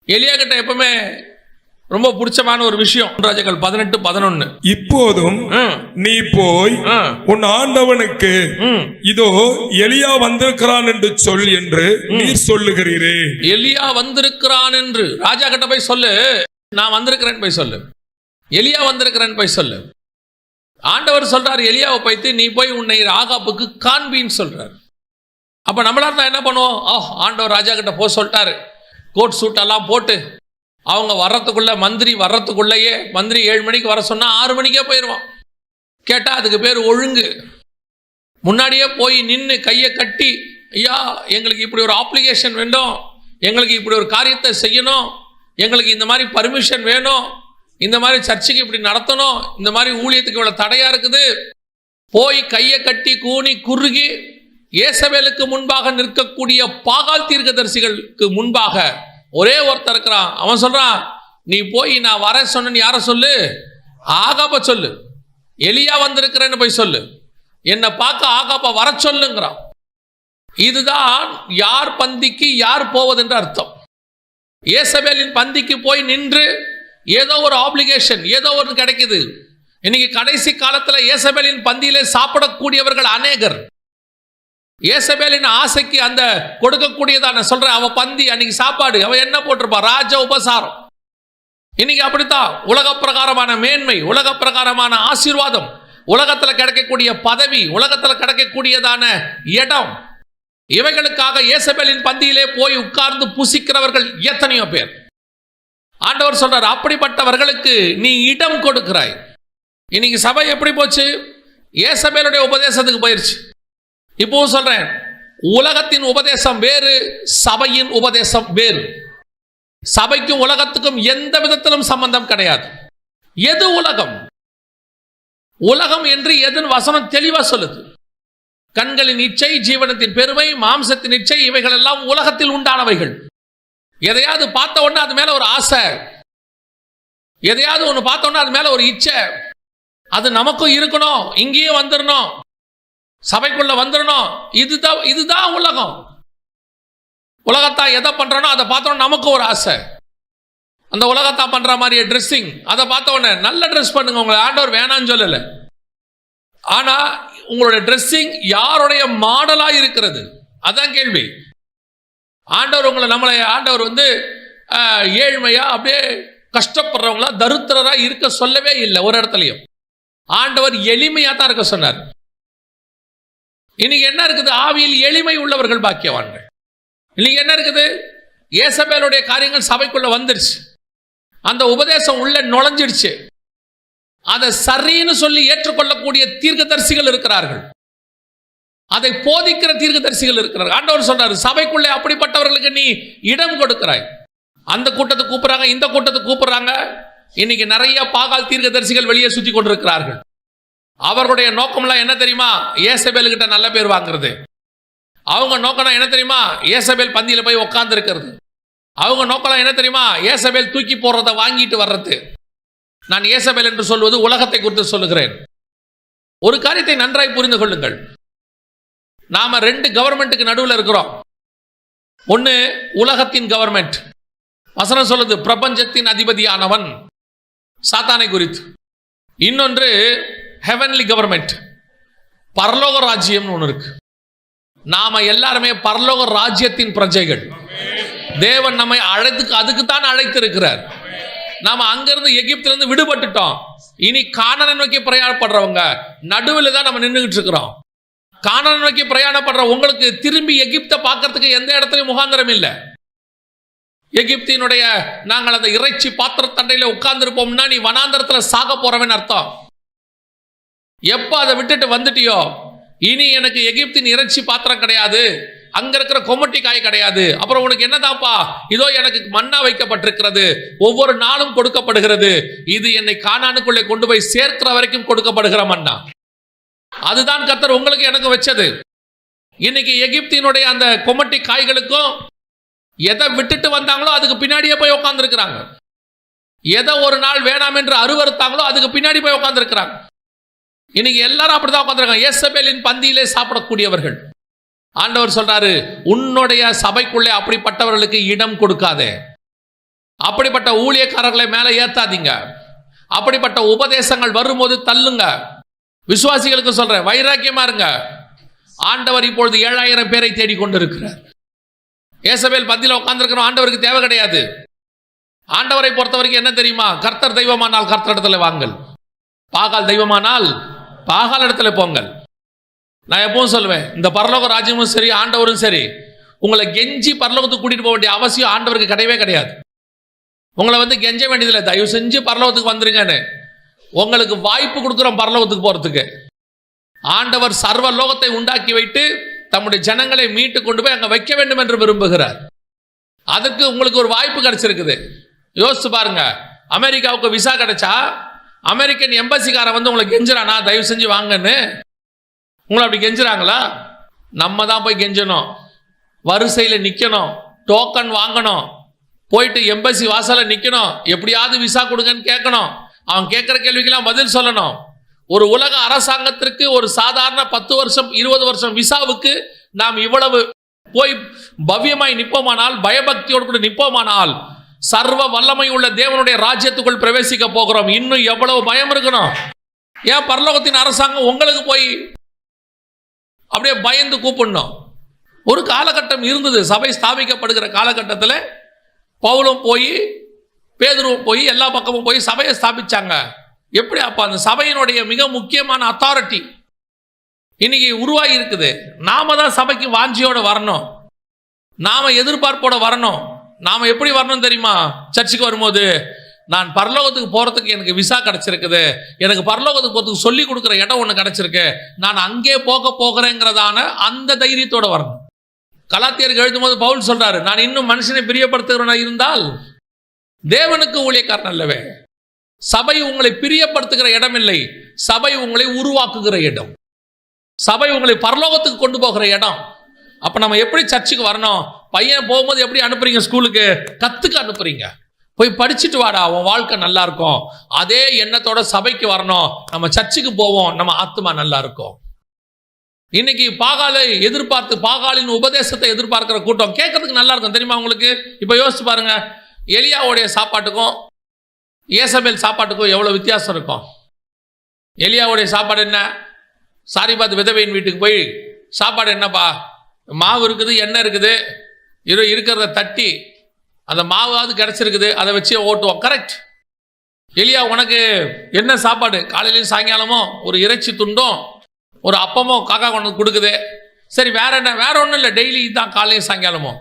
எலியா கிட்ட எப்பவுமே ரொம்ப பிடிச்சமான ஒரு விஷயம் ராஜாக்கள் 18:11. இப்போதும் நீ போய் உன் ஆண்டவனுக்கு இதோ எலியா வந்திருக்கிறான் என்று சொல் என்று நீர் சொல்லுகிறீரே. எலியா வந்திருக்கிறான் என்று ராஜா கிட்ட போய் சொல்லு, நான் வந்திருக்கிறேன் போய் சொல்லு, எலியா வந்திருக்கிறேன் போய் சொல்லு. ஆண்டவர் சொல்றாரு எலியாவை பைத்து நீ போய் உன்னை ஆகாப்புக்கு காண்பின்னு சொல்றாரு. அப்ப நம்மளால தான் என்ன பண்ணுவோம், ஆண்டவர் ராஜா கிட்ட போய் சொல்லிட்டாரு, கோட் சூட் எல்லாம் போட்டு அவங்க வர்றதுக்குள்ள மந்திரி வர்றதுக்குள்ளேயே, மந்திரி 7 மணிக்கு வர சொன்னா 6 மணிக்கே போயிடுவான். கேட்டா அதுக்கு பேர் ஒழுங்கு. முன்னாடியே போய் நின்று கையை கட்டி, ஐயா எங்களுக்கு இப்படி ஒரு அப்ளிகேஷன் வேண்டும், எங்களுக்கு இப்படி ஒரு காரியத்தை செய்யணும், எங்களுக்கு இந்த மாதிரி பர்மிஷன் வேணும், இந்த மாதிரி சர்ச்சுக்கு இப்படி நடத்தணும், இந்த மாதிரி ஊழியத்துக்கு இவ்வளவு தடையா இருக்குது, போய் கையை கட்டி கூனி குறுகி ஏசபேலுக்கு முன்பாக நிற்கக்கூடிய பாகால் தீர்க்கதரிசிகளுக்கு முன்பாக ஒரே ஒருத்தர் இருக்கிறான். அவன் சொல்றான், நீ போய் நான் வர சொன்ன யார சொல்லு, ஆகாப்ப சொல்லு, எலியா வந்திருக்கிறேன்னு போய் சொல்லு, என்னை பார்க்க ஆகாப்ப வர சொல்லுங்கிறான். இதுதான் யார் பந்திக்கு யார் போவதென்று அர்த்தம். ஏசபேலின் பந்திக்கு போய் நின்று ஏதோ ஒரு ஆப்ளிகேஷன் ஏதோ ஒன்று கிடைக்குது. இன்னைக்கு கடைசி காலத்தில் ஏசபேலின் பந்தியிலே சாப்பிடக்கூடியவர்கள் அநேகர். ஏசபேலின் ஆசைக்கு அந்த கொடுக்கக்கூடியதான் சொல்றேன், அவ பந்தி அன்னைக்கு சாப்பாடு அவ என்ன போட்டிருப்பா, ராஜ உபசாரம். இன்னைக்கு அப்படித்தான் உலக பிரகாரமான மேன்மை, உலக பிரகாரமான ஆசீர்வாதம், உலகத்தில் கிடைக்கக்கூடிய பதவி, உலகத்தில் கிடைக்கக்கூடியதான இடம், இவைகளுக்காக ஏசபேலின் பந்தியிலே போய் உட்கார்ந்து புசிக்கிறவர்கள் எத்தனையோ பேர். ஆண்டவர் சொல்றார், அப்படிப்பட்டவர்களுக்கு நீ இடம் கொடுக்கிறாய். இன்னைக்கு சபை எப்படி போச்சு, ஏசபேலுடைய உபதேசத்துக்கு போயிருச்சு. இப்பவும் சொல்றேன், உலகத்தின் உபதேசம் வேறு, சபையின் உபதேசம் வேறு. சபைக்கும் உலகத்துக்கும் எந்த விதத்திலும் சம்பந்தம் கிடையாது. எது உலகம், உலகம் என்று எதன் வசனம் தெளிவா சொல்லுது. கண்களின் இச்சை, ஜீவனத்தின் பெருமை, மாம்சத்தின் இச்சை, இவைகள் எல்லாம் உலகத்தில் உண்டானவைகள். எதையாவது பார்த்த உடனே அது மேல ஒரு ஆசை, எதையாவது ஒன்று பார்த்த உடனே அது மேல ஒரு இச்சை, அது நமக்கும் இருக்கணும், இங்கேயே வந்துடணும், சபைக்குள்ள வந்துடணும். இதுதான் உலகம். உலகத்தா எதை பண்றனோ அதை பார்த்தோம் நமக்கு ஒரு ஆசை. அந்த உலகத்தா பண்ற மாதிரி ட்ரெஸ்ஸிங், அதை பார்த்த உடனே நல்ல ட்ரெஸ் பண்ணுங்க, உங்களை ஆண்டவர் வேணான்னு சொல்லல. ஆனா உங்களுடைய ட்ரெஸ்ஸிங் யாருடைய மாடலா இருக்கிறது, அதான் கேள்வி. ஆண்டவர் உங்களை ஆண்டவர் ஏழ்மையா அப்படியே கஷ்டப்படுறவங்களா தருத்திரரா இருக்க சொல்லவே இல்லை ஒரு இடத்துலையும். ஆண்டவர் எளிமையா தான் இருக்க சொன்னார். இன்னைக்கு என்ன இருக்குது, ஆவியில் எளிமை உள்ளவர்கள் பாக்கியவான்கள். இன்னைக்கு என்ன இருக்குது, ஏசபேலுடைய காரியங்கள் சபைக்குள்ள வந்துருச்சு, அந்த உபதேசம் உள்ள நுழைஞ்சிடுச்சு, அதை சரின்னு சொல்லி ஏற்றுக்கொள்ளக்கூடிய தீர்க்கதரிசிகள் இருக்கிறார்கள், அதை போதிக்கிற தீர்க்கதரிசிகள் இருக்கிறார்கள். ஆண்டவர் சொல்றாரு, சபைக்குள்ளே அப்படிப்பட்டவர்களுக்கு நீ இடம் கொடுக்கிறாய். அந்த கூட்டத்தை கூப்பிடுறாங்க, இந்த கூட்டத்தை கூப்பிடுறாங்க. இன்னைக்கு நிறைய பாகால் தீர்க்கதரிசிகள் வெளியே சுத்தி கொண்டிருக்கிறார்கள். அவர்களுடைய நோக்கம்லாம் என்ன தெரியுமா, ஏசபேல் கிட்ட நல்ல பேர் வாங்குறது. அவங்க நோக்கம் என்ன தெரியுமா, ஏசபேல் பந்தியில போய் உட்கார்ந்து இருக்கிறது. அவங்க நோக்கம் என்ன தெரியுமா, ஏசபேல் தூக்கி போடுறத வாங்கிட்டு வர்றது. நான் ஏசபேல் என்று சொல்வது உலகத்தை குறித்து சொல்லுகிறேன். ஒரு காரியத்தை நன்றாய் புரிந்து கொள்ளுங்கள், நாம 2 கவர்மெண்ட்டுக்கு நடுவில் இருக்கிறோம். ஒன்னு உலகத்தின் கவர்மெண்ட், வசனம் சொல்லுது பிரபஞ்சத்தின் அதிபதியானவன் சாத்தானை குறித்து. இன்னொன்று ஹெவன்லி கவர்மெண்ட், பரலோக ராஜ்யம் ஒன்று இருக்கு. நாம எல்லாருமே பரலோக ராஜ்யத்தின் பிரஜைகள். தேவன் நம்மை அதுக்கு தான் அழைத்திருக்கிறார். நாம அங்கிருந்து எகிப்திலிருந்து விடுபட்டுட்டோம். இனி கானானை நோக்கி பிரயாணப்படுறவங்க நடுவில் தான் நம்ம நின்றுகிட்டு இருக்கிறோம். கானானை நோக்கி பிரயாணப்படுற உங்களுக்கு திரும்பி எகிப்தை பார்க்கறதுக்கு எந்த இடத்துலையும் முகாந்திரம் இல்லை. எகிப்தினுடைய நாங்கள் அந்த இறைச்சி பாத்திர தண்டையில உட்கார்ந்து இருப்போம்னா நீ வனாந்தரத்தில் சாக போறவன் அர்த்தம். எப்ப அதை விட்டுட்டு வந்துட்டியோ, இனி எனக்கு எகிப்தின் இறைச்சி பாத்திரம் கிடையாது, அங்க இருக்கிற கொமட்டி காய் கிடையாது. அப்புறம் உனக்கு என்னதாப்பா, இதோ எனக்கு மன்னா வைக்கப்பட்டிருக்கிறது, ஒவ்வொரு நாளும் கொடுக்கப்படுகிறது, இது என்னை கானானுக்குள்ளே கொண்டு போய் சேர்க்கிற வரைக்கும் கொடுக்கப்படுகிற மன்னா. அதுதான் கர்த்தர் உங்களுக்கு எனக்கு வச்சது. இன்னைக்கு எகிப்தினுடைய அந்த கொமட்டி காய்களுக்கும் எதை விட்டுட்டு வந்தாங்களோ அதுக்கு பின்னாடியே போய் உட்கார்ந்து இருக்கிறாங்க. எதை ஒரு நாள் வேணாம் என்று அருவறுத்தாங்களோ அதுக்கு பின்னாடி போய் உட்கார்ந்து இருக்கிறாங்க. இன்னைக்கு எல்லாரும் அப்படிதான் உட்கார்ந்துருக்காங்க, ஏசபேலின் பந்தியிலே சாப்பிடக்கூடியவர்கள். ஆண்டவர் சொல்றாரு, உன்னுடைய சபைக்குள்ளே அப்படிப்பட்டவர்களுக்கு இடம் கொடுக்காதே. அப்படிப்பட்ட ஊழியக்காரர்களை மேலே ஏத்தாதீங்க. அப்படிப்பட்ட உபதேசங்கள் வரும்போது தள்ளுங்க. விசுவாசிகளுக்கு சொல்றேன், வைராக்கியமா இருங்க. ஆண்டவர் இப்பொழுது 7000 பேரை தேடிக்கொண்டிருக்கிறார். ஏசபேல் பந்தியில் உட்கார்ந்திருக்கிறோம், ஆண்டவருக்கு தேவை கிடையாது. ஆண்டவரை பொறுத்த வரைக்கும் என்ன தெரியுமா? கர்த்தர் தெய்வமானால் கர்த்தர் இடத்துல வாங்கள், பாகால் தெய்வமானால் பாகால் இடத்துல போங்கள். நான் எப்பவும் சொல்லுவேன், இந்த பரலோக ராஜ்யமும் சரி ஆண்டவரும் சரி, உங்களை கெஞ்சி பரலோகத்துக்கு கூட்டிட்டு போக வேண்டிய அவசியம் ஆண்டவருக்கு கிடையவே கிடையாது. உங்களை வந்து கெஞ்ச வேண்டியதில்லை, தயவு செஞ்சு பரலோகத்துக்கு வந்துருங்கன்னு. உங்களுக்கு வாய்ப்பு கொடுக்குறோம் பரலோகத்துக்கு போறதுக்கு. ஆண்டவர் சர்வ லோகத்தை உண்டாக்கி வைத்து தம்முடைய ஜனங்களை மீட்டு கொண்டு போய் அங்க வைக்க வேண்டும் என்று விரும்புகிறார். அதற்கு உங்களுக்கு ஒரு வாய்ப்பு கிடைச்சிருக்குது. யோசிச்சு பாருங்க, அமெரிக்காவுக்கு விசா கிடைச்சா அமெரிக்கன் எம்பசிக்காரன் வந்து உங்களை கெஞ்சுறானா தயவு செஞ்சு வாங்கன்னு? உங்களை அப்படி கெஞ்சுறாங்களா? நம்ம தான் போய் கெஞ்சணும், வரிசையில் நிற்கணும், டோக்கன் வாங்கணும், போயிட்டு எம்பசி வாசலில் நிற்கணும், எப்படியாவது விசா கொடுங்கன்னு கேட்கணும். அவன் கேட்குற கேள்விக்கெல்லாம் பதில் சொல்லணும். ஒரு உலக அரசாங்கத்திற்கு ஒரு சாதாரண 10 வருஷம் 20 வருஷம் விசாவுக்கு நாம் இவ்வளவு போய் பவ்யமாய் நிற்போமானால், பயபக்தியோடு கூட நிற்போமானால், சர்வ வல்லமை உள்ள தேவனுடைய ராஜ்யத்துக்குள் பிரவேசிக்க போகிறோம். இன்னும் எவ்வளவு பயம் இருக்கணும்? ஏன் பரலோகத்தின் அரசாங்கம் உங்களுக்கு போய் அப்படியே பயந்து கூப்பிடணும்? ஒரு காலகட்டம் இருந்தது, சபை ஸ்தாபிக்கப்படுகிற காலகட்டத்தில் பவுலும் போய் பேதுருவும் போய் எல்லா பக்கமும் போய் சபையை ஸ்தாபிச்சாங்க. எப்படி? அப்ப அந்த சபையினுடைய மிக முக்கியமான அத்தாரிட்டி இன்னைக்கு உருவாகி இருக்குது. நாம தான் சபைக்கு வாஞ்சியோட வரணும், நாம எதிர்பார்ப்போட வரணும். நாம எப்படி வரணும் தெரியுமா? சர்ச்சுக்கு வரும்போது, நான் பரலோகத்துக்கு போறதுக்கு எனக்கு விசா கிடைச்சிருக்குது, எனக்கு பரலோகத்துக்கு போறதுக்கு சொல்லி கொடுக்குற இடம் ஒன்று கிடைச்சிருக்கு, நான் அங்கே போகிறேங்கிறதான அந்த தைரியத்தோட வரணும். கலாத்தியருக்கு எழுதும்போது பவுல் சொல்றாரு, நான் இன்னும் மனுஷனை பிரியப்படுத்துகிறவனா இருந்தால் தேவனுக்கு ஊழியக்காரன் அல்லவே. சபை உங்களை பிரியப்படுத்துகிற இடம் இல்லை, சபை உங்களை உருவாக்குகிற இடம், சபை உங்களை பரலோகத்துக்கு கொண்டு போகிற இடம். அப்ப நம்ம எப்படி சர்ச்சுக்கு வரணும்? பையன் போகும்போது எப்படி அனுப்புறீங்க? ஸ்கூலுக்கு கத்துக்க அனுப்புறீங்க, போய் படிச்சுட்டு வாடா, உன் வாழ்க்கை நல்லா இருக்கும். அதே எண்ணத்தோட சபைக்கு வரணும். நம்ம சர்ச்சுக்கு போவோம், நம்ம ஆத்மா நல்லா இருக்கும். இன்னைக்கு பாகாலை எதிர்பார்த்து, பாகாலின் உபதேசத்தை எதிர்பார்க்கிற கூட்டம் கேட்கறதுக்கு நல்லா இருக்கும் தெரியுமா உங்களுக்கு? இப்ப யோசிச்சு பாருங்க, எலியாவுடைய சாப்பாட்டுக்கும் ஏசபேல் சாப்பாட்டுக்கும் எவ்வளவு வித்தியாசம் இருக்கும். எலியாவுடைய சாப்பாடு என்ன? சாரிபாத் விதவையின் வீட்டுக்கு போய் சாப்பாடு என்னப்பா, மாவு இருக்குது, எண்ணெய் இருக்குது, இருக்கிறத தட்டி அந்த மாவாவது கிடைச்சிருக்குது, அதை வச்சே ஓட்டுவோம். கரெக்ட். எலியா, உனக்கு என்ன சாப்பாடு? காலையிலையும் சாயங்காலமும் ஒரு இறைச்சி துண்டும் ஒரு அப்பமோ காக்கா கொண்டு கொடுக்குது. சரி, வேற என்ன? வேற ஒன்றும் இல்லை, டெய்லி தான் காலையும் சாயங்காலமும்.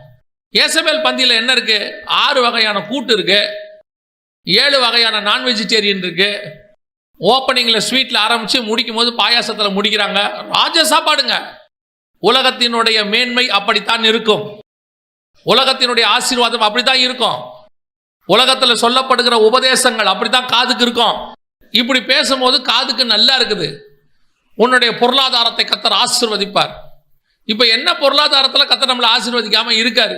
ஏசபேல் பந்தியில் என்ன இருக்கு? 6 வகையான கூட்டு இருக்கு, 7 வகையான நான் வெஜிடேரியன் இருக்கு. ஓப்பனிங்கில் ஸ்வீட்டில் ஆரம்பித்து முடிக்கும் போது பாயாசத்தில் முடிக்கிறாங்க. ராஜ சாப்பாடுங்க. உலகத்தினுடைய மேன்மை அப்படித்தான் இருக்கும், உலகத்தினுடைய ஆசீர்வாதம் அப்படித்தான் இருக்கும், உலகத்தில் சொல்லப்படுகிற உபதேசங்கள் அப்படித்தான் காதுக்கு இருக்கும். இப்படி பேசும்போது காதுக்கு நல்லா இருக்குது. உன்னுடைய பொருளாதாரத்தை கர்த்தர் ஆசீர்வதிப்பார். இப்போ என்ன பொருளாதாரத்தில் கர்த்தர் நம்மளை ஆசீர்வதிக்காம இருக்காரு?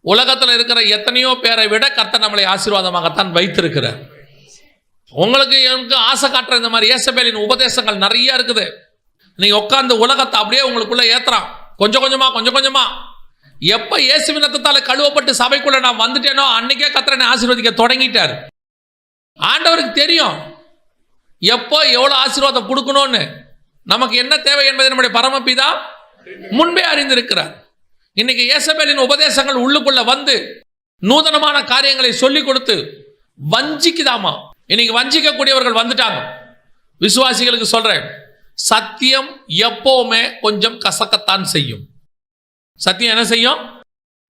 உலகத்தில் இருக்கிற எத்தனையோ பேரை விட கர்த்தர் நம்மளை ஆசீர்வாதமாகத்தான் வைத்திருக்கிறார். உங்களுக்கு எனக்கு ஆசை காட்டுற இந்த மாதிரி ஏசபேலின் உபதேசங்கள் நிறைய இருக்குது. நீங்க உட்கார்ந்து உலகத்தை அப்படியே உங்களுக்குள்ள ஏத்துறான், கொஞ்சம் கொஞ்சமா. எப்ப இயேசுவின் ரத்தத்தால கழுவப்பட்டு சபைக்குள்ள நான் வந்துட்டேனோ அன்னைக்கே கர்த்தரை ஆசீர்வதிக்க தொடங்கிட்டார். ஆண்டவருக்கு தெரியும் எப்போ எவ்வளவு ஆசீர்வாதம் கொடுக்கணும்னு, நமக்கு என்ன தேவை என்பதை நம்முடைய பரமபிதா முன்பே அறிந்திருக்கிறார். இன்னைக்கு ஏசபேலின் உபதேசங்கள் உள்ளுக்குள்ள வந்து நூதனமான காரியங்களை சொல்லி கொடுத்து வஞ்சிக்குதாமா. இன்னைக்கு வஞ்சிக்கக்கூடியவர்கள் வந்துட்டாங்க. விசுவாசிகளுக்கு சொல்றேன், சத்தியம் எப்பவுமே கொஞ்சம் கசக்கத்தான் செய்யும். சத்தியம் என்ன செய்யும்?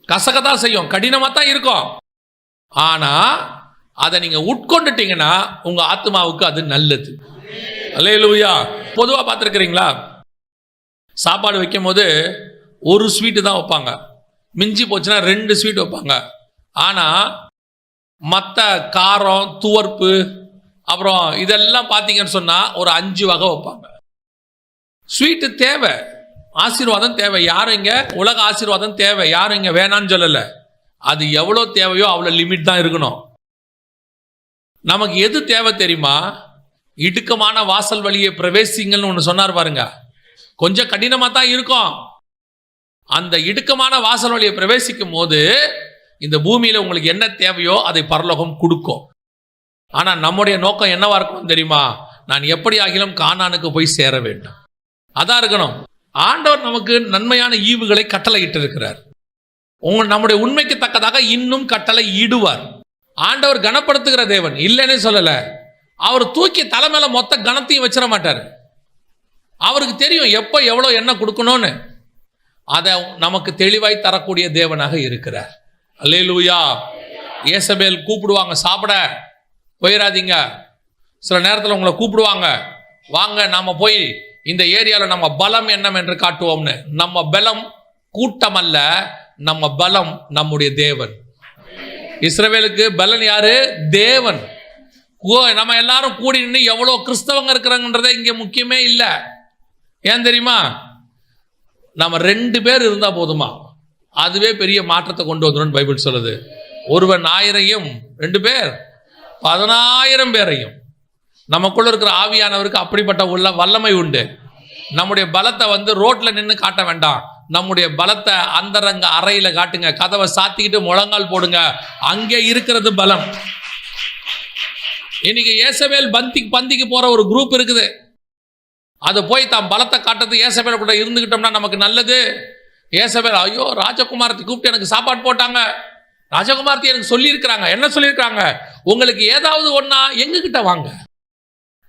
கசக்கத்தான் செய்யும், கடினமா தான் இருக்கும். ஆனா அதை நீங்க உட்கொண்டுட்டீங்கன்னா உங்க ஆத்மாவுக்கு அது நல்லது. அல்லேலூயா. பொதுவா பார்த்துருக்கிறீங்களா, சாப்பாடு வைக்கும் போது ஒரு ஸ்வீட்டு தான் வைப்பாங்க, மிஞ்சி போச்சுன்னா 2 ஸ்வீட் வைப்பாங்க. ஆனா மற்ற காரம், துவர்ப்பு, அப்புறம் இதெல்லாம் பார்த்தீங்கன்னு சொன்னா ஒரு 5 வகை வைப்பாங்க. ஸ்வீட்டு தேவை, ஆசீர்வாதம் தேவை. யாரும் இங்க உலக ஆசீர்வாதம் தேவை, யாரும் இங்க வேணான்னு சொல்லல. அது எவ்வளோ தேவையோ அவ்வளோ லிமிட் தான் இருக்கணும். நமக்கு எது தேவை தெரியுமா? இடுக்கமான வாசல் வழியை பிரவேசிங்கன்னு ஒன்று சொன்னார் பாருங்க. கொஞ்சம் கடினமாக தான் இருக்கும். அந்த இடுக்கமான வாசல் வழியை பிரவேசிக்கும் போது இந்த பூமியில உங்களுக்கு என்ன தேவையோ அதை பரலோகம் கொடுக்கும். ஆனா நம்முடைய நோக்கம் என்னவா இருக்கணும் தெரியுமா? நான் எப்படி ஆகிலும் கானானுக்கு போய் சேர வேண்டும். அதான் இருக்கணும். ஆண்டவர் நமக்கு நன்மையான ஈவுகளை கட்டளையிட்டு இருக்கிறார். நம்முடைய உண்மைக்கு தக்கதாக இன்னும் கட்டளை இடுவார். ஆண்டவர் கனப்படுத்துகிற தேவன் இல்லைன்னு சொல்லல. அவர் தூக்கி தலைமையில மொத்த கனத்தையும் வச்சிட மாட்டார். அவருக்கு தெரியும் எப்போ எவ்வளோ என்ன கொடுக்கணும்னு. அதை நமக்கு தெளிவாய் தரக்கூடிய தேவனாக இருக்கிறார். அல்லேலூயா. ஏசபேல் கூப்பிடுவாங்க, சாப்பிட போயிடாதீங்க. சில நேரத்தில் உங்களை கூப்பிடுவாங்க, வாங்க நாம போய் இந்த ஏரியாவில் நம்ம பலம் என்னவென்று காட்டுவோம்னு. நம்ம பலம் கூட்டம் அல்ல, நம்ம பலம் நம்முடைய தேவன். இஸ்ரவேலுக்கு பலன் யாரு? தேவன். நம்ம எல்லாரும் கூடி நின்று எவ்வளோ கிறிஸ்தவங்க இருக்கிறாங்கன்றதே இங்கே முக்கியமே இல்லை. ஏன் தெரியுமா? நம்ம 2 பேர் இருந்தால் போதுமா, அதுவே பெரிய மாற்றத்தை கொண்டு வந்துடும் பைபிள் சொல்லுது. ஒருவன் 1000ஐயும் 2 பேர் 10,000 பேரையும். நமக்குள்ள இருக்கிற ஆவியானவருக்கு அப்படிப்பட்ட வல்லமை உண்டு. நம்முடைய பலத்தை ரோட்ல நின்று காட்ட வேண்டாம். நம்முடைய பலத்தை அந்தரங்க அறையில காட்டுங்க. கதவை சாத்திக்கிட்டு முழங்கால் போடுங்க. அங்கே இருக்கிறது பலம். இன்னைக்கு ஏசபேல் பந்திக்கு போற ஒரு குரூப் இருக்குது. அது போய் தான் பலத்தை காட்டுறது ஏசபேல் கூட இருந்துகிட்டோம்னா நமக்கு நல்லது. ஏசபேல், ஐயோ ராஜகுமாரத்தை கூப்பிட்டு எனக்கு சாப்பாடு போட்டாங்க, ராஜகுமாரத்தை எனக்கு சொல்லியிருக்கிறாங்க. என்ன சொல்லியிருக்காங்க? உங்களுக்கு ஏதாவது ஒன்னா எங்ககிட்ட வாங்க,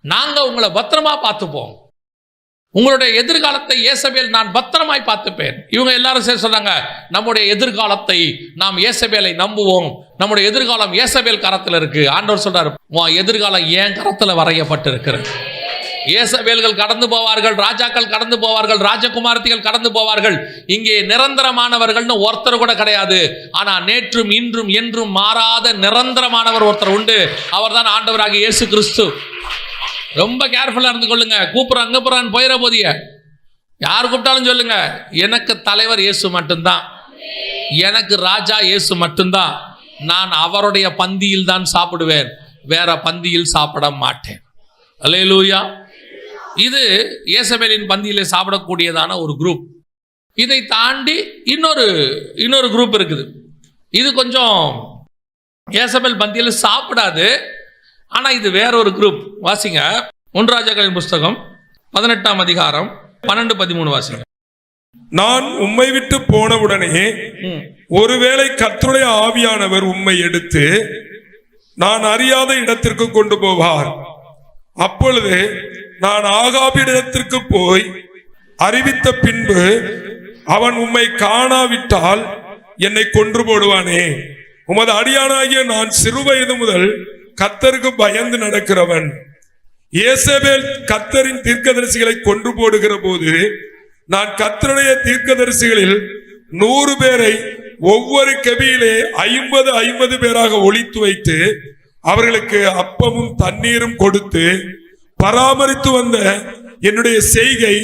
நாங்க உங்களை பத்திரமா பார்த்துப்போம். உங்களுடைய எதிர்காலத்தை ஏசபேல் நான் பத்திரமாய் பார்த்துப்பேன். இவங்க எல்லாரும் சேர்ந்து சொன்னாங்க, நம்முடைய எதிர்காலத்தை நாம் ஏசபேலை நம்புவோம். நம்முடைய எதிர்காலம் ஏசபேல் கரத்தில் இருக்கு. ஆண்டவர் சொல்றாரு, உன் எதிர்காலம் ஏன் கரத்தில் வரையப்பட்டிருக்கிறது. ஏசபேல்கள் கடந்து போவார்கள், ராஜாக்கள் கடந்து போவார்கள், ராஜகுமாரத்திகள் கடந்து போவார்கள். இங்கே நிரந்தரமானவர்கள்னு ஒருத்தர் கூட கிடையாது. ஆனா நேற்றும் இன்றும் என்றும் மாறாத நிரந்தரமானவர் ஒருத்தர் உண்டு. அவர் தான் ஆண்டவராகிய இயேசு கிறிஸ்து. ரொம்ப கேர்ஃபுல்லா இருந்து கொள்ளுங்க. கூப்பிட்றான் அங்க போறான்னு போயிட போதிய யார் கூப்பிட்டாலும் சொல்லுங்க, எனக்கு தலைவர் இயேசு மட்டும்தான், எனக்கு ராஜா இயேசு மட்டும்தான். நான் அவருடைய பந்தியில் தான் சாப்பிடுவேன், வேற பந்தியில் சாப்பிட மாட்டேன். அல்லேலூயா. இது ஏசபேலின் பந்தியிலே சாப்பிடக்கூடியதான ஒரு குரூப். இதை தாண்டி இன்னொரு குரூப் இருக்குது. இது கொஞ்சம் ஏசபேல் பந்தியில் சாப்பிடாது. ஆனா இது வேற ஒரு குரூப். வாசிங்க 1 ராஜாக்களின் புஸ்தகம் 18ஆம் அதிகாரம் 12-13 வாசிங்க. நான் உம்மை விட்டு போனவுடனே ஒருவேளை கர்த்தருடைய ஆவியானவர் உம்மை எடுத்து நான் அறியாத இடத்திற்கு கொண்டு போவார். அப்பொழுது நான் ஆகாபிடத்திற்கு போய் அறிவித்த பின்பு அவன் உம்மை காணாவிட்டால் என்னை கொன்று போடுவானே. உமது அடியானாகிய நான் சிறுவயது முதல் கர்த்தருக்கு பயந்து நடக்கிறவன். ஏசபேல் கர்த்தரின் தீர்க்கதரிசிகளை கொன்று போடுகிற போது நான் கர்த்தருடைய தீர்க்கதரிசிகளில் 100 பேரை ஒவ்வொரு கெபியிலே 50 பேராக ஒளித்து வைத்து அவர்களுக்கு அப்பமும் தண்ணீரும் கொடுத்து பராமரித்து வந்த என்னுடைய செய்கை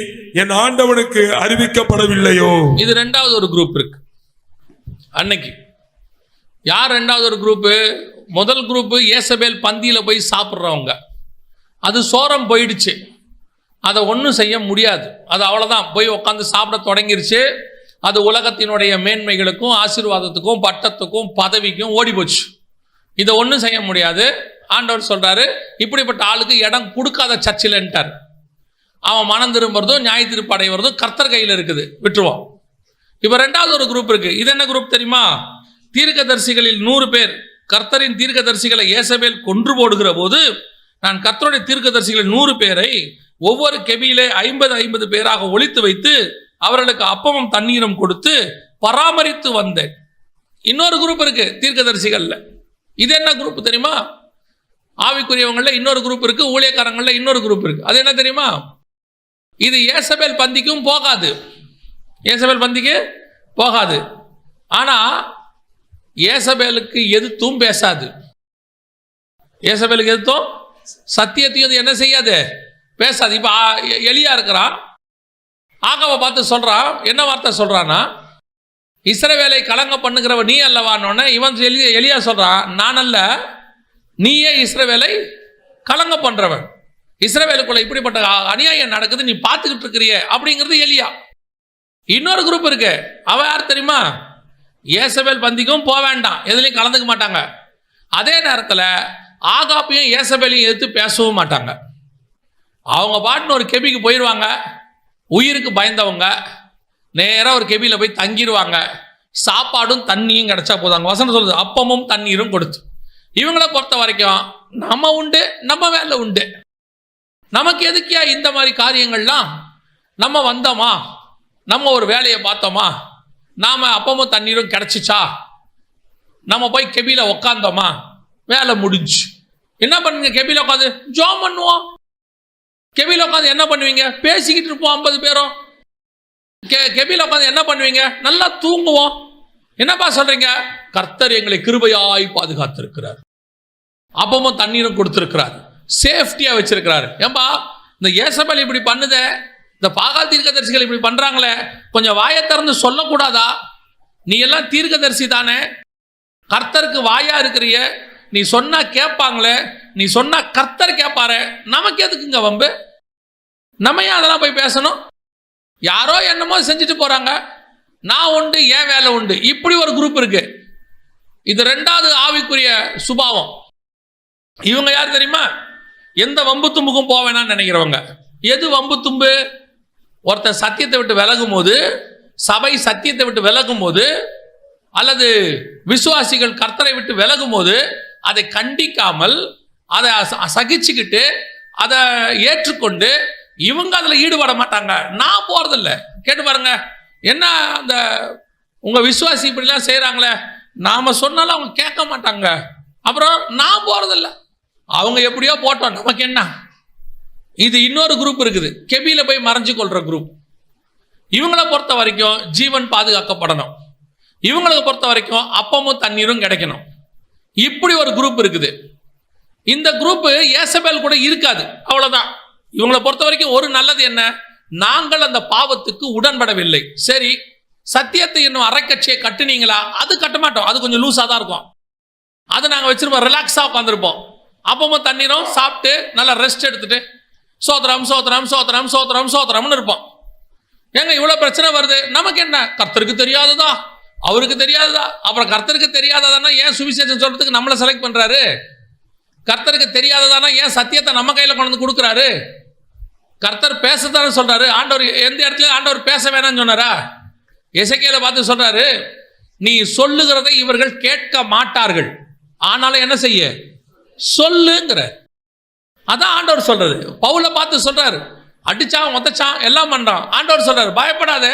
என் ஆண்டவனுக்கு அறிவிக்கப்படவில்லையோ. இது 2வது ஒரு குரூப் இருக்கு. அன்னைக்கு யார் 2வது ஒரு குரூப்? முதல் குரூப் ஏசபேல் பந்தியில போய் சாப்பிட்றவங்க. அது சோரம் போயிடுச்சு, அதை ஒன்றும் செய்ய முடியாது. அது அவ்வளோதான், போய் உட்காந்து சாப்பிட தொடங்கிருச்சு. அது உலகத்தினுடைய மேன்மைகளுக்கும் ஆசீர்வாதத்துக்கும் பட்டத்துக்கும் பதவிக்கும் ஓடி போச்சு. இதை ஒன்றும் செய்ய முடியாது. ஆண்டவர் சொல்றாரு, இப்படிப்பட்ட ஆளுக்கு இடம் கொடுக்காத சர்ச்சில்ன்ட்டார். அவன் மனம் திரும்புறதும் நியாய தீர்ப்பு அடைவதும் கர்த்தர் கையில் இருக்குது, விட்டுருவான். இப்போ 2வது ஒரு குரூப் இருக்கு. இது என்ன குரூப் தெரியுமா? தீர்க்கதரிசிகளில் 100 பேர். கர்த்தரின் தீர்க்கதரிசிகளை ஏசபேல் கொன்று போடுகிற போது நான் கர்த்தருடைய தீர்க்கதரிசிகளில் 100 பேரை ஒவ்வொரு கெபியிலே 50 பேராக ஒளித்து வைத்து அவர்களுக்கு அப்பமும் தண்ணீரும் கொடுத்து பராமரித்து வந்தேன். இன்னொரு குரூப் இருக்கு தீர்க்கதரிசிகள்ல. இது என்ன குரூப் தெரியுமா? ஆவிக்குரியவங்கள இன்னொரு குரூப் இருக்கு, ஊழியக்காரங்கள இன்னொரு குரூப் இருக்கு. அது என்ன தெரியுமா? இது ஏசபேல் பந்திக்கும் போகாது, ஏசபேல் பந்திக்கு போகாது. ஆனா ஏசபேலுக்கு எதிர்த்தும் பேசாது. ஏசபேலுக்கு எதிர்த்தும் சத்தியத்தையும் என்ன செய்யாது, பேசாது. இப்ப எலியா இருக்கிறான், ஆகாவை பார்த்து சொல்றான். என்ன வார்த்தை சொல்றான்னா, இஸ்ரவேலை கலங்க பண்ணுகிறவன் நீ அல்லவான்னு. இவன் எலியா சொல்றான், நான் அல்ல, நீயே இஸ்ரவேலை கலங்க பண்றவன். இஸ்ரவேலுக்குள்ள இப்படிப்பட்ட அநியாயம் நடக்குது, நீ பார்த்துக்கிட்டு இருக்கிறிய அப்படிங்கிறது எலியா. இன்னொரு குரூப் இருக்கு. அவ யார் தெரியுமா? ஏசபேல் பந்திக்கும் போக வேண்டாம், எதுலையும் கலந்துக்க மாட்டாங்க. அதே நேரத்தில் ஆகாப்பையும் ஏசபேலையும் எதிர்த்து பேசவும் மாட்டாங்க. அவங்க பாட்டுன்னு ஒரு கெபிக்கு போயிடுவாங்க. உயிருக்கு பயந்தவங்க நேராக ஒரு கெபியில் போய் தங்கிடுவாங்க. சாப்பாடும் தண்ணியும் கிடைச்சா போதாங்க. வசனம் சொல்லுது, அப்பமும் தண்ணீரும் கொடுத்து. இவங்களை பொறுத்த வரைக்கும் நம்ம உண்டு, நம்ம வேலை உண்டு. நமக்கு எதுக்கியா இந்த மாதிரி காரியங்கள்லாம்? நம்ம வந்தோமா, நம்ம ஒரு வேலையை பார்த்தோமா, நாம் அப்பமும் தண்ணீரும் கிடச்சிச்சா, நம்ம போய் கெபியில் உக்காந்தோமா, வேலை முடிஞ்சு. என்ன பண்ணுங்க? கெபியில் உட்காந்து ஜோம் பண்ணுவோம். கெபியில் உட்காந்து என்ன பண்ணுவீங்க? பேசிக்கிட்டு இருப்போம் 50 பேரும். கெபியில் உட்காந்து என்ன பண்ணுவீங்க? நல்லா தூங்குவோம். என்னப்பா சொல்றீங்க? கர்த்தர் எங்களை கிருபையாய் பாதுகாத்திருக்கிறார், அப்பமும் தண்ணீரும் கொடுத்திருக்கிறார், சேஃப்டியா வச்சிருக்கிறாரு. ஏன்பா இந்த ஏசபேல் இப்படி பண்ணுதே, இந்த பாகால் தீர்க்கதரிசிகள் இப்படி பண்றாங்களே, கொஞ்சம் வாயை திறந்து சொல்லக்கூடாதா? நீ எல்லாம் தீர்க்கதரிசி தானே, கர்த்தருக்கு வாயா இருக்கிறிய, நீ சொன்னா கேட்பாங்களே, நீ சொன்னா கர்த்தர் கேட்பாரு, நமக்கு எதுக்குங்க வம்பு? நம்ம ஏன் அதெல்லாம் போய் பேசணும்? யாரோ என்னமோ செஞ்சுட்டு போறாங்க, நான் உண்டு, ஏன் வேலை உண்டு. இப்படி ஒரு குரூப் இருக்கு. இது 2வது ஆவிக்குரிய சுபாவம். இவங்க யார் தெரியுமா? எந்த வம்பு தும்புக்கும் போக வேணாம்னு நினைக்கிறவங்க. எது வம்பு தும்பு? ஒருத்தர் சத்தியத்தை விட்டு விலகும் போது, சபை சத்தியத்தை விட்டு விலகும் போது, அல்லது விசுவாசிகள் கர்த்தரை விட்டு விலகும் போது அதை கண்டிக்காமல் அதை சகிச்சுக்கிட்டு அதை ஏற்றுக்கொண்டு இவங்க அதில் ஈடுபட மாட்டாங்க. நான் போறதில்லை. கேட்டு பாருங்க, என்ன அந்த உங்க விசுவாசி இப்படிலாம் செய்யறாங்களே, நாம சொன்னாலும் அவங்க கேட்க மாட்டாங்க. அப்புறம் நான் போறதில்லை, அவங்க எப்படியோ போட்டோம், நமக்கு என்ன? இது இன்னொரு குரூப் இருக்குது, கெபியில போய் மறைஞ்சு கொள்ற குரூப். இவங்களை பொறுத்த வரைக்கும் ஜீவன் பாதுகாக்கப்படணும், இவங்களுக்கு பொறுத்த வரைக்கும் அப்பமும் தண்ணீரும் கிடைக்கணும். இப்படி ஒரு குரூப் இருக்குது. இந்த குரூப் ஏசபேல் கூட இருக்காது, அவ்வளவுதான். இவங்களை பொறுத்த வரைக்கும் ஒரு நல்லது என்ன? நாங்கள் அந்த பாவத்துக்கு உடன்படவில்லை. சரி, சத்தியத்தை இன்னும் அரைக்கட்சியை கட்டுனீங்களா? அது கட்ட மாட்டோம், அது கொஞ்சம் லூஸா தான் இருக்கும். அது நாங்கள் வச்சிருப்போம், ரிலாக்ஸா உட்காந்துருப்போம். அப்பமும் தண்ணீரும் சாப்பிட்டு நல்லா ரெஸ்ட் எடுத்துட்டு சோத்திரம் சோத்திரம் சோத்திரம் சோத்திரம் சோத்திரம்னு இருப்போம். ஏங்க இவ்வளவு பிரச்சனை வருது, நமக்கு என்ன? கர்த்தருக்கு தெரியாததா, அவருக்கு தெரியாததா? அப்புறம் கர்த்தருக்கு தெரியாததானா ஏன் சுவிசேஷம் சொல்றதுக்கு நம்மளை செலக்ட் பண்றாரு? கர்த்தருக்கு தெரியாததானா ஏன் சத்தியத்தை நம்ம கையில கொண்டு வந்து கொடுக்குறாரு? கர்த்தர் பேசத்தானே சொல்றாரு. ஆண்டவர் எந்த இடத்துல ஆண்டவர் பேச வேணாம்னு சொன்னாரா? எசேக்கியேலை பார்த்து சொல்றாரு, நீ சொல்லுகிறதை இவர்கள் கேட்க மாட்டார்கள், ஆனாலும் என்ன செய்ய சொல்லுங்கிற. அதான் ஆண்டவர் சொல்றாரு. பவுலை பார்த்து சொல்றாரு, அடிச்சான் ஒத்தச்சான் எல்லாம் பண்றான். ஆண்டவர் சொல்றாரு, பயப்படாத,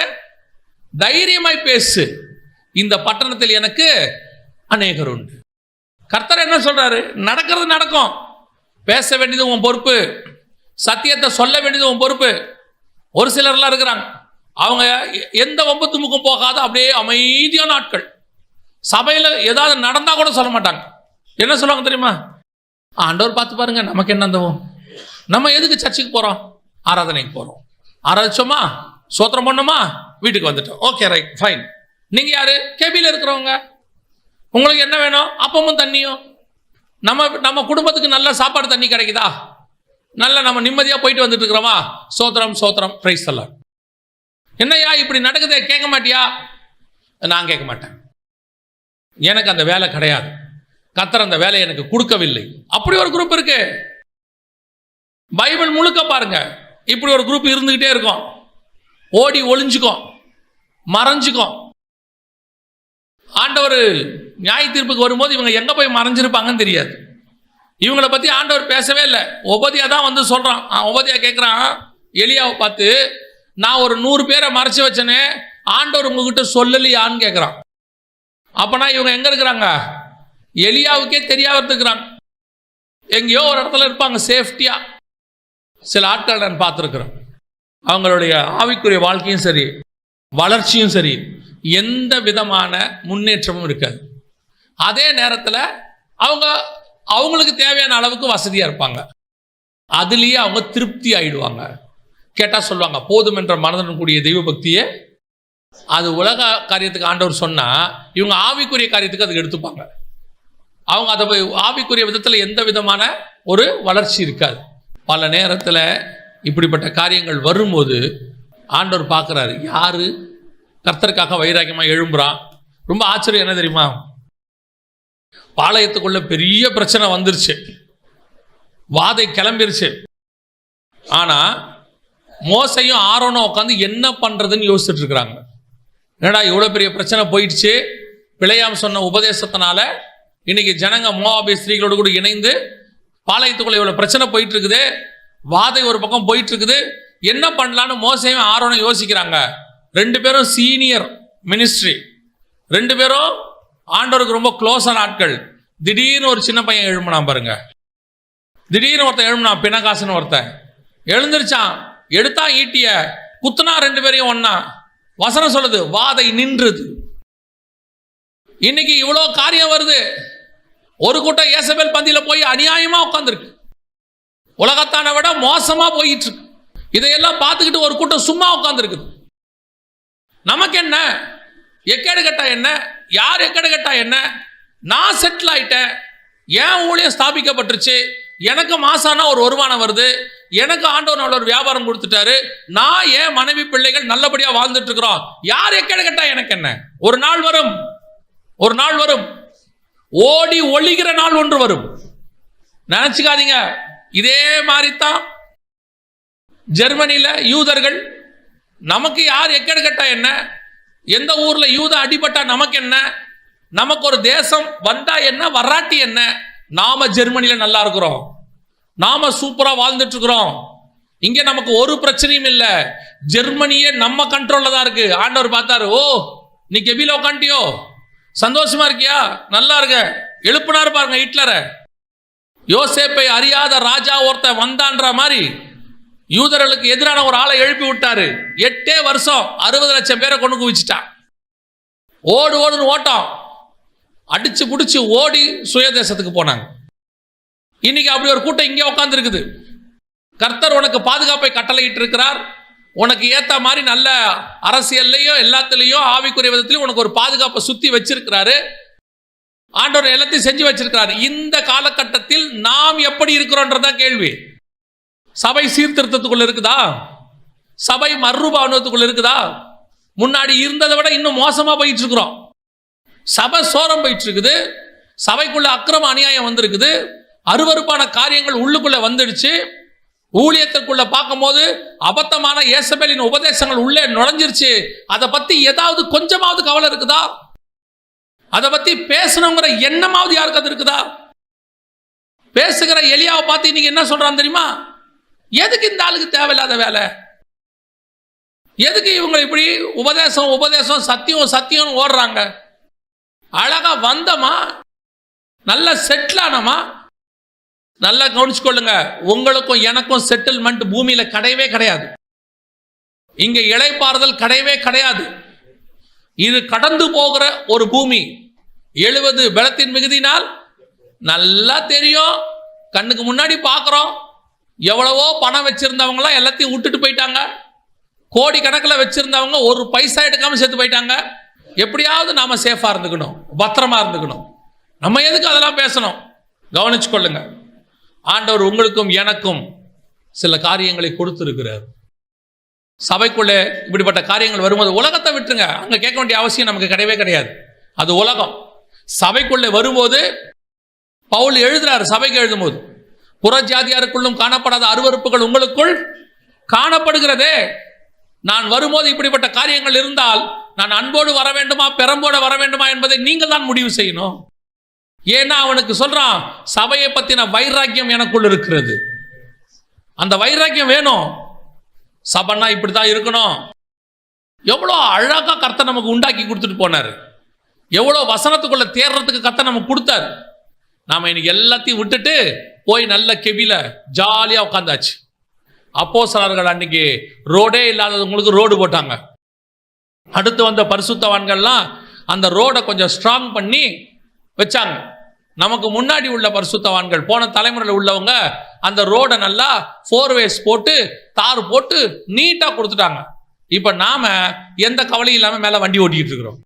தைரியமாய் பேசு, இந்த பட்டணத்தில் எனக்கு அநேகர் உண்டு. கர்த்தர் என்ன சொல்றாரு? நடக்கிறது நடக்கும். பேச வேண்டியது உன் பொறுப்பு, சத்தியத்தை சொல்ல வேண்டியது உன் பொறுப்பு. ஒரு சிலர்லாம் இருக்கிறாங்க, அவங்க எந்த வம்பு தும்புக்கும் போகாத அப்படியே அமைதியான ஆட்கள். சபையில் ஏதாவது நடந்தா கூட சொல்ல மாட்டாங்க. என்ன சொல்லுவாங்க தெரியுமா? ஆண்டவர் பார்த்து பாருங்க, நமக்கு என்ன தவும், நம்ம எதுக்கு சர்ச்சுக்கு போறோம்? ஆராதனைக்கு போறோம், ஆராதிச்சோமா, சோத்திரம் பண்ணோமா, வீட்டுக்கு வந்துட்டோம், ஓகே ரைட் ஃபைன். நீங்க யாரு? கெபியில் இருக்கிறவங்க. உங்களுக்கு என்ன வேணும்? அப்பமும் தண்ணியும். நம்ம குடும்பத்துக்கு நல்ல சாப்பாடு தண்ணி கிடைக்குதா? நல்ல நம்ம நிம்மதியா போயிட்டு வந்துட்டு இருக்கிறோமா? சோத்திரம் சோத்திரம் பிரைஸ் எல்லாம். என்னையா இப்படி நடக்குதே, கேட்க மாட்டியா? நான் கேட்க மாட்டேன், எனக்கு அந்த வேலை கிடையாது, கர்த்தர் அந்த வேலையை எனக்கு கொடுக்கவில்லை. அப்படி ஒரு குரூப் இருக்கு. பைபிள் முழுக்க பாருங்க, இப்படி ஒரு குரூப் இருந்துகிட்டே இருக்கும். ஓடி ஒளிஞ்சுக்கும், மறைஞ்சுக்கும். ஆண்டவர் நியாய தீர்ப்புக்கு வரும்போது இவங்க எங்க போய் மறைஞ்சிருப்பாங்கன்னு தெரியாது. இவங்களை பத்தி ஆண்டவர் பேசவே இல்லை. ஒபதியா தான் வந்து சொல்றான். ஒபதியா கேட்கிறான் எலியாவை பார்த்து, நான் ஒரு 100 பேரை மறைச்சு வச்சனே, ஆண்டவர் உங்ககிட்ட சொல்லலையான்னு கேட்கிறான். அப்பனா இவங்க எங்க இருக்கிறாங்க? எலியாவுக்கே தெரியாம இருக்கிறாங்க, எங்கேயோ ஒரு இடத்துல இருப்பாங்க சேஃப்டியா. சில ஆட்கள் நான் பார்த்துருக்கிறேன், அவங்களுடைய ஆவிக்குரிய வாழ்க்கையும் சரி, வளர்ச்சியும் சரி, எந்த விதமான முன்னேற்றமும் இருக்காது. அதே நேரத்தில் அவங்களுக்கு தேவையான அளவுக்கு வசதியாக இருப்பாங்க, அதுலேயே அவங்க திருப்தி ஆயிடுவாங்க. கேட்டால் சொல்லுவாங்க, போதும் என்ற மனதுடன் கூடிய தெய்வ பக்தியே. அது உலக காரியத்துக்கு ஆண்டவர் சொன்னால், இவங்க ஆவிக்குரிய காரியத்துக்கு அதுக்கு எடுத்துப்பாங்க. அவங்க அதை ஆவிக்குரிய விதத்தில் எந்த விதமான ஒரு வளர்ச்சி இருக்காது. பல நேரத்தில் இப்படிப்பட்ட காரியங்கள் வரும்போது ஆண்டவர் பார்க்குறாரு, யாரு கர்த்தருக்காக வைராக்கியமாக எழும்புறான், ரொம்ப ஆச்சரியம் என்ன தெரியுமா, பாளையத்துக்குள்ள பெரிய பிரச்சனை வந்துருச்சு, வாதை கிளம்பிருச்சு. ஆனா மோசையும் ஆரோனும் உட்காந்து என்ன பண்றதுன்னு யோசிச்சுட்டு இருக்கிறாங்க. என்னடா இவ்வளவு பெரிய பிரச்சனை போயிடுச்சு, பிழையாம் சொன்ன உபதேசத்தினால இன்னைக்கு ஜனங்க மோவாபிய ஸ்திரீகளோடு கூட இணைந்து பாளையத்துக்குள்ள இவ்வளவு பிரச்சனை போயிட்டு இருக்குது, வாதை ஒரு பக்கம் போயிட்டு இருக்குது, என்ன பண்ணலான்னு மோசையும் ஆரோனும் யோசிக்கிறாங்க. ரெண்டு பேரும் சீனியர் மினிஸ்ட்ரி, ரெண்டு பேரும் ஆண்டவருக்கு ரொம்ப க்ளோஸான ஆட்கள். திடீர்னு ஒரு சின்ன பையன் எழும்புனான் பாருங்க, திடீர்னு ஒருத்தன் எழும்புனான், பிணகாசுன்னு ஒருத்தன் எழுந்திருச்சான், எடுத்தான் ஈட்டிய, குத்துனா ரெண்டு பேரையும் ஒன்னா. வசனம் சொல்லுது வாதை நின்றுது. இன்னைக்கு இவ்வளோ காரியம் வருது, ஒரு கூட்டம் ஏசபேல் பந்தியில போய் அநியாயமா உட்கார்ந்துருக்கு, உலகத்தான விட மோசமா போயிட்டு இருக்கு. இதையெல்லாம் பார்த்துக்கிட்டு ஒரு கூட்டம் சும்மா உட்கார்ந்துருக்குது. நமக்கு என்ன, எக்கேடு கட்டா என்ன, யார் எக்கேடு கட்டா என்ன, நான் செட்டில் ஆயிட்டேன், என் ஊழியம் ஸ்தாபிக்கப்பட்டுருச்சு, எனக்கு மாசானா ஒரு வருமானம் வருது, எனக்கு ஆண்டவர் ஒரு வியாபாரம் கொடுத்துட்டாரு, நான் என் மனைவி பிள்ளைகள் நல்லபடியா வாழ்ந்துட்டு இருக்கிறோம், யார் எக்கேடு கட்டா எனக்கு என்ன. ஒரு நாள் வரும், ஒரு நாள் வரும், ஓடி ஒளிகிற நாள் ஒன்று வரும். நினைச்சுக்காதீங்க. இதே மாதிரி தான் ஜெர்மனியில யூதர்கள், நமக்கு யார் எக்கேடு கட்டா என்ன, எந்த ஊர்ல யூத அடிபட்டா நமக்கு என்ன, நமக்கு ஒரு தேசம் வந்தா என்ன வராட்டி என்ன, நாம ஜெர்மனியில நல்லா இருக்கிறோம், நாம சூப்பரா வாழ்ந்துட்டு இருக்கிறோம், இங்க நமக்கு ஒரு பிரச்சனையும் இல்லை, ஜெர்மனியே நம்ம கண்ட்ரோல்ல தான் இருக்கு. ஆண்டவர் பார்த்தாரு, ஓ நீ கெபில உட்காண்டியோ, சந்தோஷமா இருக்கியா, நல்லா இருக்க, எழுப்புனாரு பாருங்க ஹிட்லரை. யோசேப்பை அறியாத ராஜா ஒருத்தன் வந்தான்ற மாதிரி யூதர்களுக்கு எதிரான ஒரு ஆளை எழுப்பி விட்டாரு. 8 வருஷம் 60 லட்சம் பேரை கொண்டு குவிச்சிட்டான். ஓடு ஓடுன்னு ஓட்டம், அடிச்சு புடிச்சு ஓடி சுயதேசத்துக்கு போனாங்க. இன்னைக்கு அப்படி ஒரு கூட்டம் இங்கே உட்கார்ந்து இருக்குது. கர்த்தர் உனக்கு பாதுகாப்பை கட்டளையிட்டு இருக்கிறார், உனக்கு ஏத்த மாதிரி நல்ல அரசியல்லையும் எல்லாத்துலேயும் ஆவிக்குரிய விதத்திலையும் உனக்கு ஒரு பாதுகாப்பை சுத்தி வச்சிருக்கிறாரு. ஆண்டவர் எல்லாத்தையும் செஞ்சு வச்சிருக்கிறாரு. இந்த காலகட்டத்தில் நாம் எப்படி இருக்கிறோன்றதான் கேள்வி. சபை சீர்திருத்தத்துக்குள்ள இருக்குதா, சபை மறுரூபாவனத்துக்குள்ள இருக்குதா, முன்னாடி இருந்ததை விட இன்னும் மோசமா போயிட்டு இருக்கிறோம். சபை சோரம் போயிட்டு இருக்குது, சபைக்குள்ள அக்கிரம அநியாயம் வந்திருக்குது, அருவருப்பான காரியங்கள் உள்ளுக்குள்ள வந்துடுச்சு. ஊழியத்திற்குள்ள பார்க்கும்போது அபத்தமான ஏசபேலின் உபதேசங்கள் உள்ளே நுழைஞ்சிருச்சு. அதை பத்தி ஏதாவது கொஞ்சமாவது கவலை இருக்குதா, அதை பத்தி பேசணுங்கிற எண்ணமாவது யாருக்கு அது இருக்குதா? பேசுகிற எலியாவை பார்த்து இன்னைக்கு என்ன சொல்றான் தெரியுமா, எதுக்கு இந்த ஆளுக்கு தேவையில்லாத வேலை, எதுக்கு இவங்க இப்படி உபதேசம் உபதேசம் சத்தியம் சத்தியம் ஓடுறாங்க, அழகா வந்தமா நல்ல செட்டில் ஆனமா. நல்லா கவனிச்சுக்கொள்ளுங்க, உங்களுக்கும் எனக்கும் செட்டில்மெண்ட் பூமியில கிடையவே கிடையாது. இங்க இளைப்பாறுதல் கிடையவே கிடையாது. இது கடந்து போகிற ஒரு பூமி. 70 பலத்தின் மிகுதினால் நல்லா தெரியும், கண்ணுக்கு முன்னாடி பார்க்குறோம். எவ்வளவோ பணம் வச்சிருந்தவங்களாம் எல்லாத்தையும் விட்டுட்டு போயிட்டாங்க. கோடி கணக்கில் வச்சிருந்தவங்க ஒரு பைசா எடுக்காம செத்து போயிட்டாங்க. எப்படியாவது நாம சேஃபா இருந்துக்கணும், பத்திரமா இருந்துக்கணும். நம்ம எதுக்கு அதெல்லாம் பேசணும்? கவனிச்சு கொள்ளுங்க, ஆண்டவர் உங்களுக்கும் எனக்கும் சில காரியங்களை கொடுத்திருக்கிறார். சபைக்குள்ளே இப்படிப்பட்ட காரியங்கள் வரும்போது உலகத்தை விட்டுருங்க, அங்க கேட்க வேண்டிய அவசியம் நமக்கு கிடையவே கிடையாது. அது உலகம். சபைக்குள்ளே வரும்போது பவுல் எழுதுறாரு, சபைக்கு எழுதும்போது, புறஜாதியாருக்குள்ளும் காணப்படாத அருவருப்புகள் உங்களுக்குள் காணப்படுகிறதே. நான் வரும்போது இப்படிப்பட்ட காரியங்கள் இருந்தால் நான் அன்போடு வர வேண்டுமா பெரம்போடு வர வேண்டுமா என்பதை நீங்கள் தான் முடிவு செய்யணும். ஏன்னா அவனுக்கு சொல்றான், சபையை பத்தின வைராக்கியம் எனக்குள் இருக்கிறது. அந்த வைராக்கியம் வேணும். சபைன்னா இப்படித்தான் இருக்கணும். எவ்வளோ அழகா கர்த்தர் நமக்கு உண்டாக்கி கொடுத்துட்டு போனாரு, எவ்வளோ வசனத்துக்குள்ள தேர்றதுக்கு கர்த்தர் நமக்கு கொடுத்தாரு. நாம இன்னைக்கு எல்லாத்தையும் விட்டுட்டு போய் நல்ல கெபில ஜாலியா உட்காந்தாச்சு. அப்போஸ்தலர்கள் அன்னைக்கு ரோடே இல்லாதவங்களுக்கு ரோடு போட்டாங்க. அடுத்து வந்த பரிசுத்தவான்கள்லாம் அந்த ரோடை கொஞ்சம் ஸ்ட்ராங் பண்ணி வச்சாங்க. நமக்கு முன்னாடி உள்ள பரிசுத்தவான்கள், போன தலைமுறையில் உள்ளவங்க அந்த ரோடை நல்லா 4 ways போட்டு தார் போட்டு நீட்டா கொடுத்துட்டாங்க. இப்ப நாம எந்த கவலையும் இல்லாம மேல வண்டி ஓட்டிட்டு இருக்கிறோம்.